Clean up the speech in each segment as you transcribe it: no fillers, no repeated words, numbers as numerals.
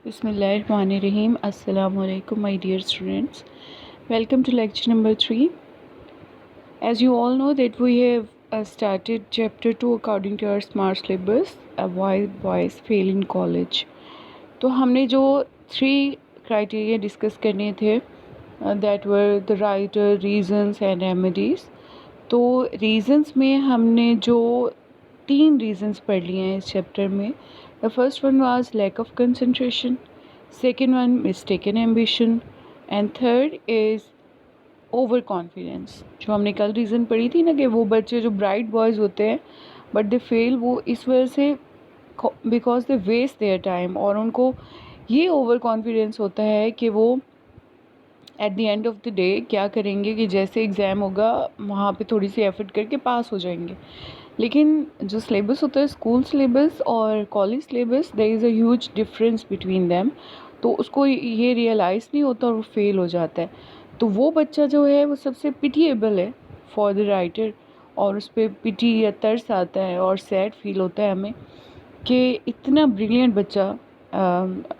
Bismillahirrahmanirrahim. Assalamu alaikum, my dear students. Welcome to lecture number 3. As you all know that we have started chapter 2 according to our smart syllabus, why boys fail in college. तो हमने जो 3 criteria discuss करने थे that were the writer, reasons and remedies. तो reasons में हमने जो 3 reasons पढ़ लिए हैं इस chapter में. The first one was lack of concentration, second one mistaken ambition and third is over confidence. जो हमने कल रीज़न पढ़ी थी ना कि वो बच्चे जो ब्राइट बॉयज़ होते हैं बट दे फेल, वो इस वजह से because they waste their time, और उनको ये ओवर कॉन्फिडेंस होता है कि वो at the end of the day क्या करेंगे कि जैसे एग्ज़ाम होगा वहाँ पे थोड़ी सी एफर्ट करके पास हो जाएंगे. लेकिन जो सिलेबस होता है स्कूल सिलेबस और college syllabus, there is a huge difference between them. तो उसको ये रियलाइज़ नहीं होता और वो फेल हो जाता है. तो वो बच्चा जो है वो सबसे पिटिएबल है फॉर द राइटर, और उस पर पिटी या तरस आता है और सैड फील होता है हमें कि इतना ब्रिलियंट बच्चा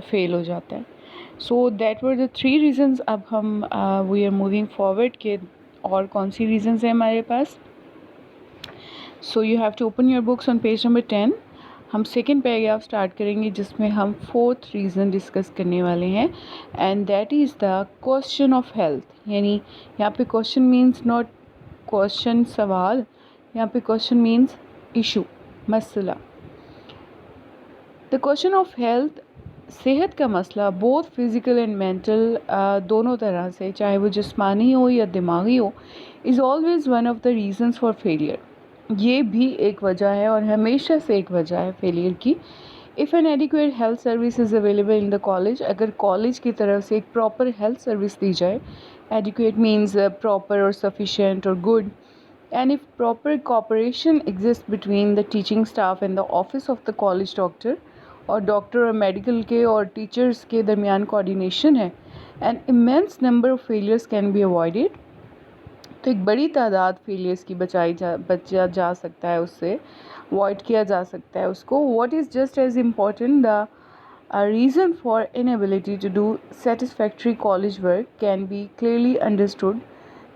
फेल हो जाता है. So that were the 3 reasons. अब हम वी आर मूविंग फॉरवर्ड के और कौन सी रीज़न्स हैं हमारे पास. So you have to open your books on page number 10. हम सेकेंड पैराग्राफ स्टार्ट करेंगे जिसमें हम 4th रीज़न डिस्कस करने वाले हैं and that is the question of health. यानी यहाँ पे क्वेश्चन मीन्स नॉट क्वेश्चन सवाल, यहाँ पे क्वेश्चन मीन्स इशू, मसला. द क्वेश्चन ऑफ हेल्थ, सेहत का मसला, बोथ फिज़िकल एंड मेंटल, दोनों तरह से, चाहे वो जिस्मानी हो या दिमागी हो, is always one of the reasons for failure. ये भी एक वजह है और हमेशा से एक वजह है फेलियर की. If N adequate health service is available in the college, अगर कॉलेज की तरफ से एक प्रॉपर हेल्थ सर्विस दी जाए, एडिक्वेट मीन्स प्रॉपर और सफिशेंट और good, and if proper cooperation exist between the teaching staff and the office of the college doctor, और doctor और मेडिकल के और टीचर्स के दरमियान कोऑर्डिनेशन है, and immense number of failures can be avoided. तो एक बड़ी तादाद फेलियर्स की बचा जा सकता है, उससे अवॉइड किया जा सकता है उसको. What is just as important, the reason for inability to do satisfactory college work can be clearly understood.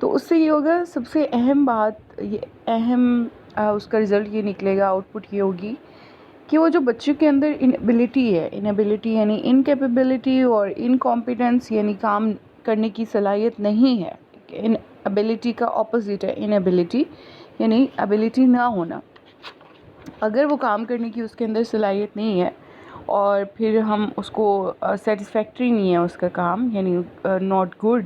तो उससे ये होगा, सबसे अहम बात, ये अहम उसका रिज़ल्ट ये निकलेगा, आउटपुट ये होगी कि वो जो बच्चों के अंदर इनएबिलिटी है, इनएबिलिटी यानी इनकेपेबिलिटी और इनकॉम्पिटेंस यानी काम करने की सलाहियत नहीं है. इनएबिलिटी का ऑपोजिट है इनएबिलिटी, यानी एबिलिटी ना होना. अगर वो काम करने की उसके अंदर सलाहियत नहीं है और फिर हम उसको सेटिस्फैक्ट्री नहीं है उसका काम, यानी नॉट गुड,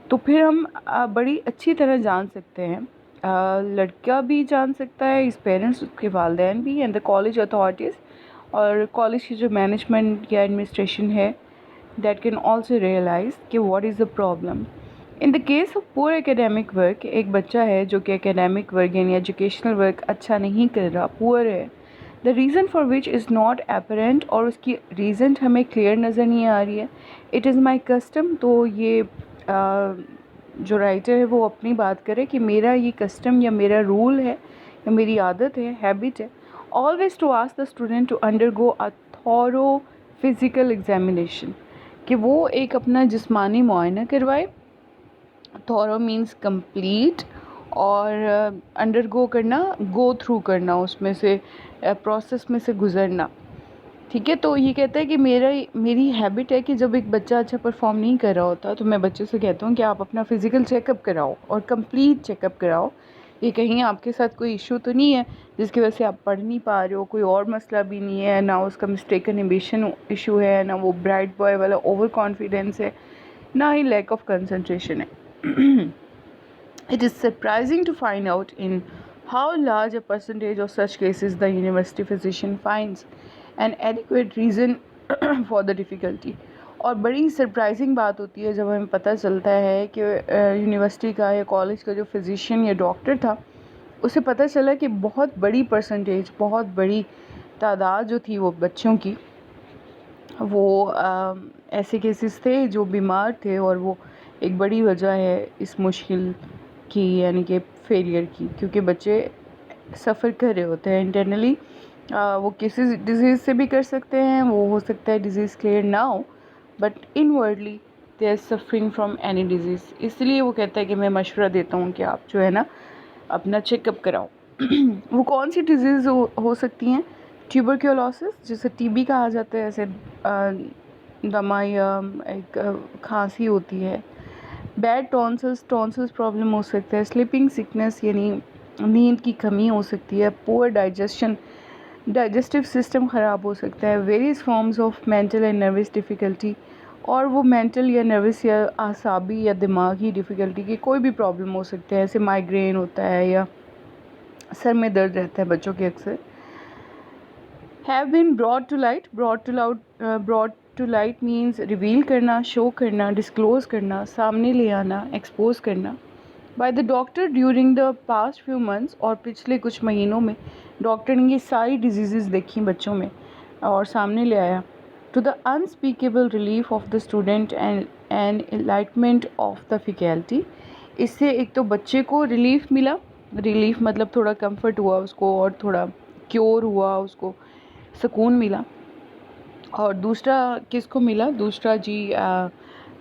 तो फिर हम बड़ी अच्छी तरह जान सकते हैं, लड़का भी जान सकता है, इस पेरेंट्स, उसके वालिदैन भी, एंड द कॉलेज अथॉरिटीज़, और कॉलेज की जो मैनेजमेंट या एडमिनिस्ट्रेशन है, दैट कैन ऑल्सो रियलाइज़ कि what is the problem. In the case of poor academic work, एक बच्चा है जो कि एकेडमिक वर्क यानी एजुकेशनल वर्क अच्छा नहीं कर रहा, पुअर है, the reason for which is not apparent, और उसकी रीज़न हमें क्लियर नज़र नहीं आ रही है. It is my custom. तो ये जो राइटर है वो अपनी बात करे कि मेरा ये कस्टम या मेरा रूल है या मेरी आदत है, हैबिट है, always to ask the student to undergo a thorough physical examination, कि वो एक अपना जिस्मानी मुआयना करवाए. थॉरो मीन्स कंप्लीट, और अंडरगो करना, गो थ्रू करना, उसमें से प्रोसेस में से गुज़रना. ठीक है. तो ये कहता है कि मेरी हैबिट है कि जब एक बच्चा अच्छा परफॉर्म नहीं कर रहा होता तो मैं बच्चे से कहता हूँ कि आप अपना फ़िज़िकल चेकअप कराओ और कंप्लीट चेकअप कराओ. ये कहीं आपके साथ कोई इशू तो नहीं है जिसकी वजह से आप पढ़ नहीं पा रहे हो, कोई और मसला भी नहीं है, ना उसका मिस्टेकन एम्बिशन इशू है, ना वो ब्राइट बॉय वाला ओवर कॉन्फिडेंस है, ना ही लैक ऑफ कंसंट्रेशन है. It is surprising to find out in how large a percentage of such cases the university physician finds an adequate reason for the difficulty. और बड़ी surprising बात होती है जब हमें पता चलता है कि यूनिवर्सिटी का या कॉलेज का जो फिजिशियन या डॉक्टर था, उसे पता चला कि बहुत बड़ी परसेंटेज, बहुत बड़ी तादाद जो थी वो बच्चों की, वो ऐसे केसेस थे जो बीमार थे, और वो एक बड़ी वजह है इस मुश्किल की, यानी कि फेलियर की, क्योंकि बच्चे सफ़र कर रहे होते हैं इंटरनली वो किसी डिजीज़ से भी कर सकते हैं, वो हो सकता है डिजीज़ क्लियर ना हो but inwardly they are suffering from any disease. इसलिए वो कहता है कि मैं मशवरा देता हूँ कि आप जो है ना अपना चेकअप कराओ। वो कौन सी डिजीज़ हो सकती हैं? ट्यूबरक्लोसिस, जिसे टीबी कहा जाता है, ऐसे दमा या एक खांसी होती है। बैड टॉन्सिल्स प्रॉब्लम हो सकता है। स्लीपिंग सिकनेस यानी नींद की कमी हो सकती है। पुअर डाइजेस्टिव सिस्टम ख़राब हो सकता है। Various forms of mental and nervous difficulty, और वो मेंटल या नर्वस या आसाबी या दिमागी डिफ़िकल्टी की कोई भी प्रॉब्लम हो सकते हैं। ऐसे माइग्रेन होता है या सर में दर्द रहता है बच्चों के अक्सर। Have been brought to light means reveal करना, शो करना, डिस्क्लोज़ करना, सामने ले आना, एक्सपोज करना by the doctor during the past few months. और पिछले कुछ महीनों में डॉक्टर ने ये सारी डिजीज़ देखी बच्चों में और सामने ले आया। To the unspeakable relief of the student and enlightenment of the faculty. इससे एक तो बच्चे को रिलीफ मिला, रिलीफ मतलब थोड़ा कंफर्ट हुआ उसको और थोड़ा क्योर हुआ, उसको सुकून मिला। और दूसरा किसको मिला? दूसरा जी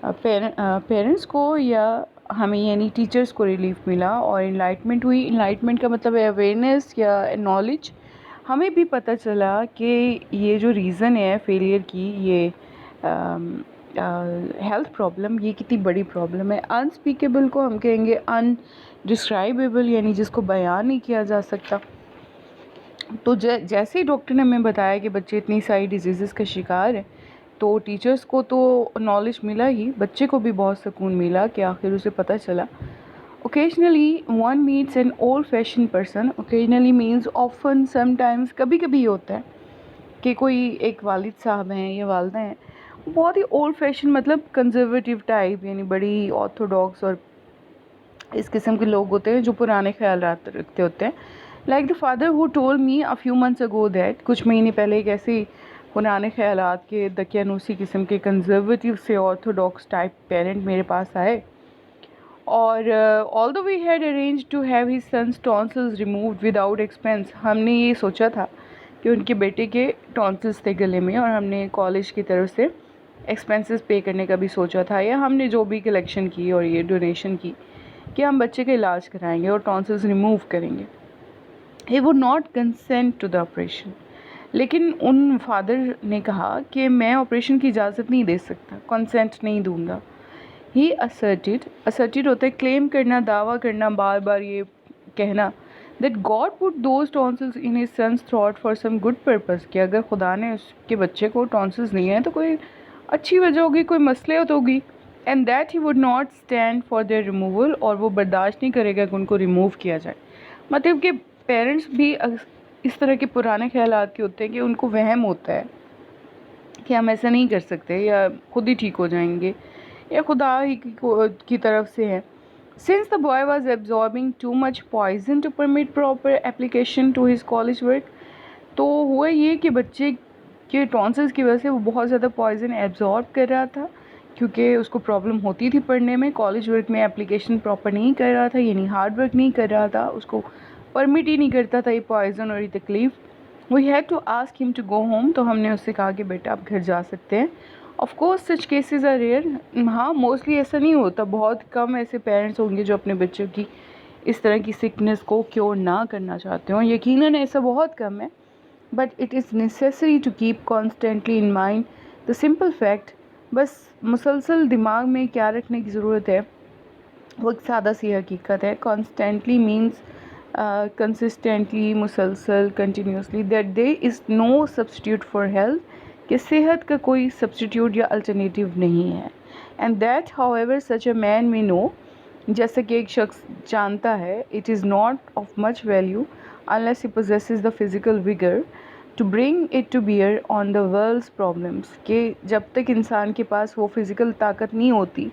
पेरेंट्स को या हमें यानी टीचर्स को रिलीफ मिला और इनलाइटमेंट हुई। इनलाइटमेंट का मतलब है अवेयरनेस या नॉलेज। हमें भी पता चला कि ये जो रीज़न है फेलियर की, ये हेल्थ प्रॉब्लम, ये कितनी बड़ी प्रॉब्लम है। अनस्पीकेबल को हम कहेंगे अनडिस्क्राइबेबल, यानी जिसको बयान नहीं किया जा सकता। तो जैसे ही डॉक्टर ने हमें बताया कि बच्चे इतनी सारी डिजीज़ का शिकार है, तो टीचर्स को तो नॉलेज मिला ही, बच्चे को भी बहुत सुकून मिला कि आखिर उसे पता चला। Occasionally one meets an old fashion person. Occasionally means often, sometimes, कभी कभी होता है कि कोई एक वालिद साहब हैं या वालदा हैं, बहुत ही ओल्ड फैशन मतलब कंजर्वेटिव टाइप, यानी बड़ी ऑर्थोडॉक्स और इस किस्म के लोग होते हैं जो पुराने ख्याल रखते होते हैं। Like the father who told me a few months ago that, कुछ महीने पहले एक ऐसे पुराने ख्यालात के दकियानूसी किस्म के कंजर्वेटिव से ऑर्थोडॉक्स टाइप पेरेंट मेरे पास आए। और although we had arranged to have his son's tonsils removed without expense. हमने ये सोचा था कि उनके बेटे के टॉन्सिल्स थे गले में, और हमने कॉलेज की तरफ से एक्सपेंसेस पे करने का भी सोचा था, या हमने जो भी कलेक्शन की और ये डोनेशन की कि हम बच्चे का इलाज कराएंगे और टॉन्सिल्स रिमूव करेंगे। He would not consent to the operation. लेकिन उन फादर ने कहा कि मैं ऑपरेशन की इजाज़त नहीं दे सकता, कंसेंट नहीं दूंगा। ही असर्टेड होता है क्लेम करना, दावा करना, बार बार ये कहना that God put those tonsils in his son's throat for some good purpose, कि अगर खुदा ने उसके बच्चे को टॉन्सिल्स नहीं है तो कोई अच्छी वजह होगी, कोई मसलियत होगी। And that he would not stand for their removal, और वो बर्दाश्त नहीं करेगा कि उनको रिमूव किया जाए। मतलब कि पेरेंट्स भी इस तरह के पुराने ख्यालात के होते हैं कि उनको वहम होता है कि हम ऐसा नहीं कर सकते या खुद ही ठीक हो जाएंगे या खुदा ही की तरफ से है। Since the boy was absorbing too much poison to permit proper application to his college work, तो हुआ ये कि बच्चे के टॉन्सिल्स की वजह से वो बहुत ज़्यादा पॉइजन एब्जॉर्ब कर रहा था, क्योंकि उसको प्रॉब्लम होती थी पढ़ने में, कॉलेज वर्क में एप्लीकेशन प्रॉपर नहीं कर रहा था, यानी हार्ड वर्क नहीं कर रहा था, उसको परमिट ही नहीं करता था ये पॉइजन और ये तकलीफ़। We had to ask him to go home, तो हमने उससे कहा कि बेटा आप घर जा सकते हैं। Of course such cases are rare. हाँ, मोस्टली ऐसा नहीं होता, बहुत कम ऐसे पेरेंट्स होंगे जो अपने बच्चों की इस तरह की सिकनेस को क्योर ना करना चाहते हो, यकीनन ऐसा बहुत कम है। But it is necessary to keep constantly in mind the simple fact. बस मुसलसल दिमाग में क्या रखने की ज़रूरत है, वो एक सादा सी हकीकत है। कॉन्स्टेंटली मीन्स कंसिस्टेंटली, मुसलसल, continuously, that there is no substitute for health, कि सेहत का कोई सब्सटीट्यूट या अल्टरनेटिव नहीं है। And that however such a man may know, जैसे कि एक शख्स जानता है, it is not of much value unless he possesses the physical vigour to bring it to bear on the world's problems, कि जब तक इंसान के पास वो फिज़िकल ताकत नहीं होती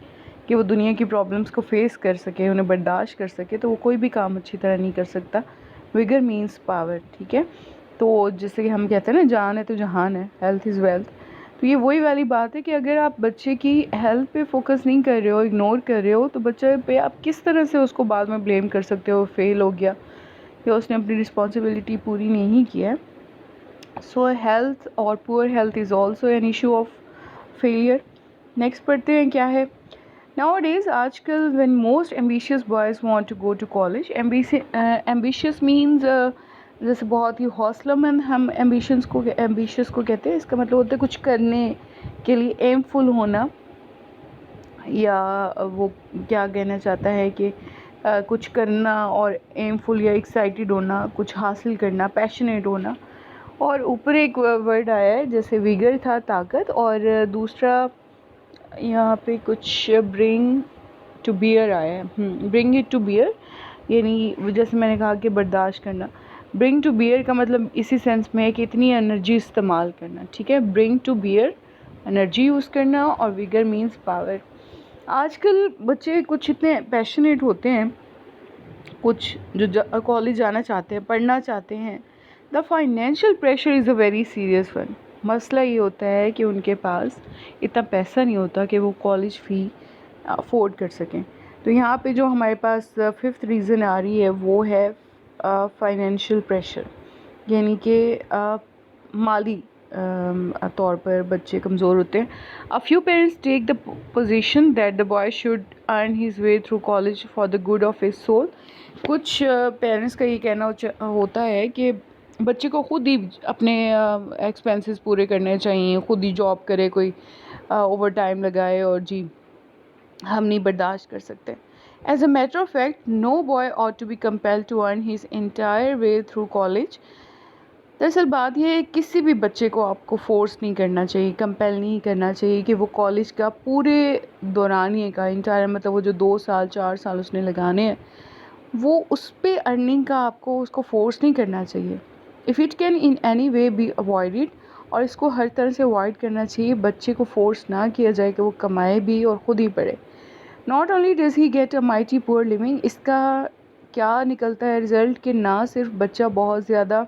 कि वो दुनिया की प्रॉब्लम्स को फेस कर सके, उन्हें बर्दाश्त कर सके, तो वो कोई भी काम अच्छी तरह नहीं कर सकता। विगर मीन्स पावर, ठीक है। तो जैसे कि हम कहते हैं ना, जान है तो जहान है, हेल्थ इज़ वेल्थ। तो ये वही वाली बात है कि अगर आप बच्चे की हेल्थ पे फोकस नहीं कर रहे हो, इग्नोर कर रहे हो, तो बच्चे पे आप किस तरह से उसको बाद में ब्लेम कर सकते हो, फेल हो गया या उसने अपनी रिस्पॉन्सिबिलिटी पूरी नहीं की है। सो हेल्थ और poor health is also an issue of failure. Next पढ़ते हैं क्या है. Nowadays, आजकल when most ambitious boys want to go to college, ambitious means जैसे बहुत ही हौसलामंद हम ambitious को कहते हैं. इसका मतलब होता है कुछ करने के लिए एमफुल होना, या वो क्या कहना चाहता है कि कुछ करना और एमफुल या एक्साइटेड होना, कुछ हासिल करना, पैशनेट होना. और ऊपर एक वर्ड आया है जैसे विगर था ताकत, और दूसरा यहाँ पे कुछ ब्रिंग टू बियर आया है. ब्रिंग इट टू बियर यानी जैसे मैंने कहा कि बर्दाश्त करना. ब्रिंग टू बियर का मतलब इसी सेंस में है कि इतनी एनर्जी इस्तेमाल करना. ठीक है, bring to bear energy use करना, और विगर मीन्स पावर. आजकल बच्चे कुछ इतने पैशनेट होते हैं, कुछ जो कॉलेज जाना चाहते हैं, पढ़ना चाहते हैं. The financial pressure is a very serious one. मसला ये होता है कि उनके पास इतना पैसा नहीं होता कि वो कॉलेज फ़ी अफोर्ड कर सकें. तो यहाँ पे जो हमारे पास फिफ्थ रीज़न आ रही है वो है फाइनेंशियल प्रेशर, यानी कि माली तौर पर बच्चे कमज़ोर होते हैं. A few parents take the position that the boy should earn his way through college for the good of his soul. कुछ पेरेंट्स का ये कहना होता है कि बच्चे को खुद ही अपने एक्सपेंसेस पूरे करने चाहिए, खुद ही जॉब करे, कोई ओवर टाइम लगाए, और जी हम नहीं बर्दाश्त कर सकते. As a matter of fact, no boy ought to be compelled to earn his entire way through college. दरअसल बात यह है, किसी भी बच्चे को आपको फोर्स नहीं करना चाहिए, कंपेल नहीं करना चाहिए कि वो कॉलेज का पूरे दौरानिए का इंटायर, मतलब वो जो 2 साल 4 साल उसने लगाने हैं, वो उस पर अर्निंग का आपको उसको फोर्स नहीं करना चाहिए. If it can in any way be avoided, और इसको हर तरह से अवॉइड करना चाहिए. बच्चे को फोर्स ना किया जाए कि वो कमाए भी और ख़ुद ही पढ़े. Not only does he get a mighty poor leaving, इसका क्या निकलता है रिज़ल्ट कि ना सिर्फ बच्चा बहुत ज़्यादा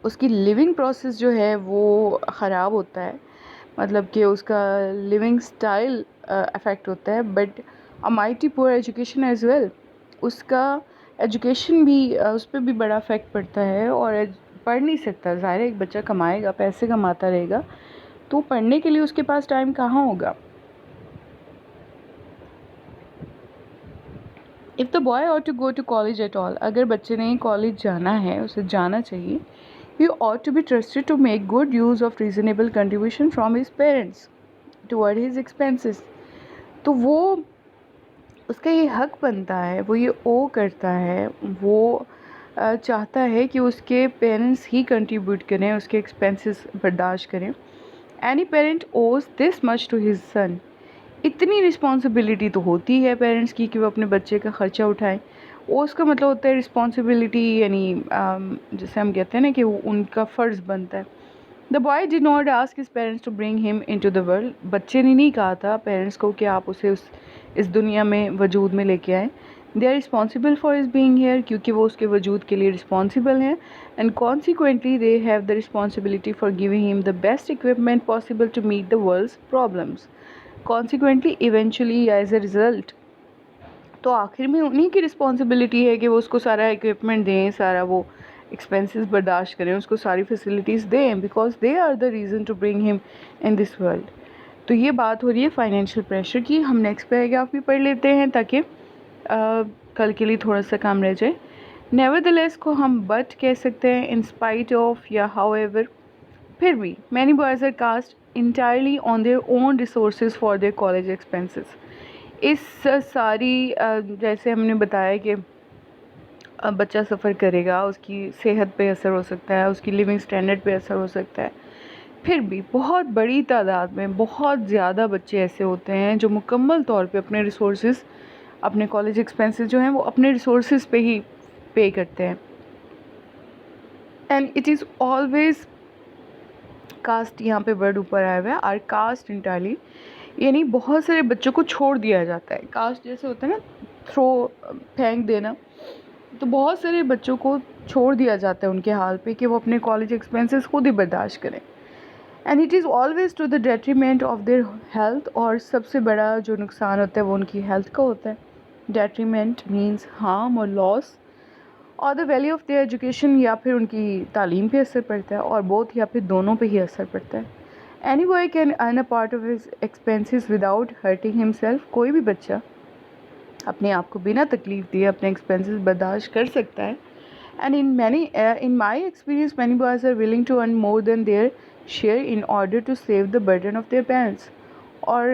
उसकी लिविंग प्रोसेस जो है वो ख़राब होता है, मतलब कि उसका लिविंग स्टाइल अफेक्ट होता है, but a mighty poor education as well. उसका एजुकेशन भी उस पर भी बड़ा अफेक्ट पड़ता है, और पढ़ नहीं सकता. ज़ाहिर है एक बच्चा कमाएगा, पैसे कमाता रहेगा, तो पढ़ने के लिए उसके पास टाइम कहाँ होगा. If the boy ought to go to college at all, अगर बच्चे ने कॉलेज जाना है, उसे जाना चाहिए. He ought to be trusted to make good use of reasonable contribution from his parents toward his expenses. तो वो उसका ये हक बनता है, वो ये ओ करता है, वो चाहता है कि उसके पेरेंट्स ही कंट्रीब्यूट करें, उसके एक्सपेंसेस बर्दाश्त करें. Any parent owes this much to his son. इतनी रिस्पॉन्सिबिलिटी तो होती है पेरेंट्स की कि वो अपने बच्चे का ख़र्चा उठाएं. ओस का मतलब होता है रिस्पॉन्सिबिलिटी, यानी जैसे हम कहते हैं ना कि वो उनका फ़र्ज़ बनता है. The boy did not ask his parents to bring him into the world. बच्चे ने नहीं कहा था पेरेंट्स को कि आप उसे इस दुनिया में वजूद में लेके आएँ. They are responsible for his being here, क्योंकि वो उसके वजूद के लिए रिस्पॉन्सिबल हैं. And consequently they have the responsibility for giving him the best equipment possible to meet the world's problems. Consequently, eventually, या एज अ रिज़ल्ट, तो आखिर में उन्हीं की रिस्पॉन्सिबिलिटी है कि वो उसको सारा इक्विपमेंट दें, सारा वो एक्सपेंसेस बर्दाश्त करें, उसको सारी फैसिलिटीज़ दें, because they are the reason to bring him in this world. तो ये बात हो रही है फाइनेंशियल प्रेशर की. हम नेक्स्ट पैराग्राफ भी पढ़ लेते हैं ताकि कल के लिए थोड़ा सा काम रह जाए. नेवरदलेस को हम बट कह सकते हैं, इन स्पाइट ऑफ या हाउएवर. फिर भी many boys are cast entirely on their own resources for their college expenses. इस सारी जैसे हमने बताया कि बच्चा सफ़र करेगा, उसकी सेहत पे असर हो सकता है, उसकी लिविंग स्टैंडर्ड पे असर हो सकता है. फिर भी बहुत बड़ी तादाद में बहुत ज़्यादा बच्चे ऐसे होते हैं जो मुकम्मल तौर पे अपने रिसोर्सेज, अपने कॉलेज एक्सपेंसेस जो हैं वो अपने रिसोर्सेज पे ही पे करते हैं. And it is always cast, यहाँ पे वर्ड ऊपर आया हुआ है, आर कास्ट इंटायरली, यानी बहुत सारे बच्चों को छोड़ दिया जाता है. कास्ट जैसे होता है ना, थ्रो, फेंक देना, तो बहुत सारे बच्चों को छोड़ दिया जाता है उनके हाल पे कि वो अपने कॉलेज एक्सपेंसेस खुद ही बर्दाश्त करें. And it is always to the detriment of their health, और सबसे बड़ा जो नुकसान होता है वो उनकी हेल्थ का होता है. डेट्रीमेंट मीन्स हार्म और लॉस. और the value of their education, या फिर उनकी तालीम पे असर पड़ता है, और बोथ या फिर दोनों पे ही असर पड़ता है। Any boy can earn a part of his expenses without hurting himself, कोई भी बच्चा अपने आप को बिना तकलीफ दिए अपने एक्सपेंसेस बर्दाश्त कर सकता है। And in my experience many boys are willing to earn more than their share in order to save the burden of their parents। और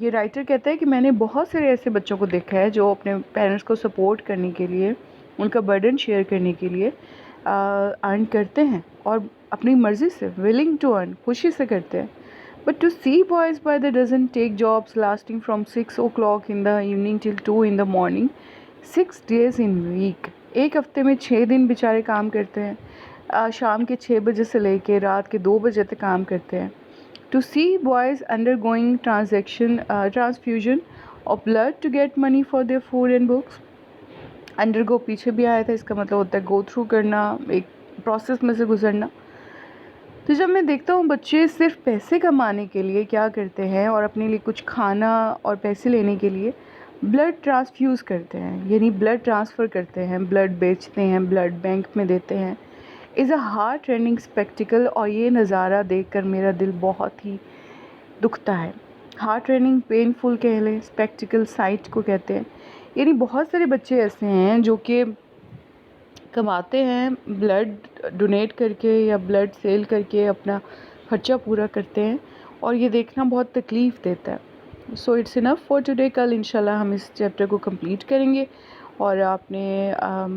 ये राइटर कहता है कि मैंने बहुत सारे ऐसे बच्चों को देखा है जो अपने पेरेंट्स को सपोर्ट करने के लिए, उनका बर्डन शेयर करने के लिए अर्न करते हैं, और अपनी मर्ज़ी से विलिंग टू अर्न, खुशी से करते हैं। But to see boys by the dozen take jobs lasting from 6 o'clock in the evening till 2 in the morning 6 days in week, एक हफ्ते में 6 दिन बेचारे काम करते हैं, शाम के 6 बजे से लेके रात के 2 बजे तक काम करते हैं। To see boys undergoing transfusion of blood to get money for their food and books, undergo पीछे भी आया था, इसका मतलब होता है गो थ्रू करना, एक प्रोसेस में से गुजरना। तो जब मैं देखता हूँ बच्चे सिर्फ पैसे कमाने के लिए क्या करते हैं, और अपने लिए कुछ खाना और पैसे लेने के लिए ब्लड ट्रांसफ्यूज़ करते हैं, यानी ब्लड ट्रांसफ़र करते हैं, ब्लड बेचते हैं, ब्लड बैंक में देते हैं, is a heart rending spectacled. और ये नज़ारा देखकर मेरा दिल बहुत ही दुखता है। हार्ट रेंडिंग, पेनफुल कह लें, स्पेक्टिकल साइट को कहते हैं। यानी बहुत सारे बच्चे ऐसे हैं जो कि कमाते हैं ब्लड डोनेट करके या ब्लड सेल करके, अपना खर्चा पूरा करते हैं, और ये देखना बहुत तकलीफ़ देता है। So it's enough for today. कल इंशाल्लाह हम इस चैप्टर को कंप्लीट करेंगे, और आपने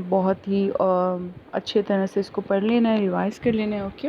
बहुत ही अच्छे तरह से इसको पढ़ लेना है, रिवाइज़ कर लेना है। ओके।